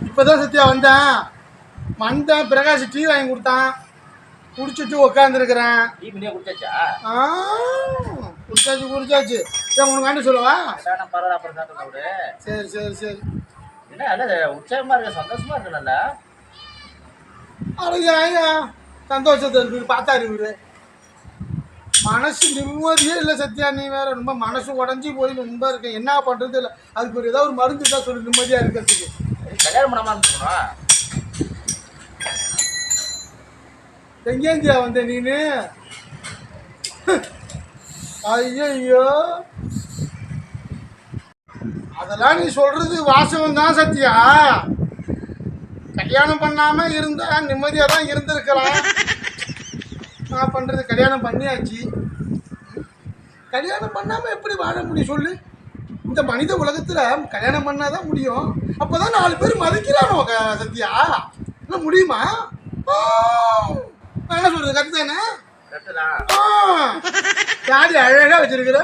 இப்பதான் சத்யா வந்தேன் பிரகாஷ் டீ வாங்கி கொடுத்தான், குடிச்சிட்டு உட்காந்துருக்கிறேன். குடிச்சாச்சு. சரி உனக்கு வாண்டி சொல்லவா? சரி சரி சரி. உற்சாகமா இருக்க, சந்தோஷமா இருக்கல. ஐயா சந்தோஷத்தை இருக்கு பார்த்தாரு இவரு. மனசு நிம்மதியே இல்லை சத்யா. நீ வேற ரொம்ப மனசு உடஞ்சி போய் ரொம்ப இருக்க. என்ன பண்றது இல்லை. அதுக்கு ஒரு ஏதாவது ஒரு மருந்து தான் சொல்லு நிம்மதியா இருக்கிறதுக்கு. கல்யாணம் பண்ணாம இருக்கணுமா? எங்கேந்தியா வந்த நீனு? ஐயோ அதெல்லாம் நீ சொல்றது வாசகம் தான் சத்யா. கல்யாணம் பண்ணாம இருந்தா நிம்மதியா தான் இருந்திருக்கலாம். நான் பண்றது கல்யாணம் பண்ணியாச்சு. கல்யாணம் பண்ணாம எப்படி வாழ முடியும் சொல்லு? இந்த மனித உலகத்துல கல்யாணம் பண்ணாதான் முடியும். அப்பதான் 4 பேர் மதிக்கிறானோ சத்யா. என்ன முடியுமா? என்ன சொல்றது? கரெக்ட் தானே? கரெக்ட் தான். யாரு அழகா வச்சிருக்கிற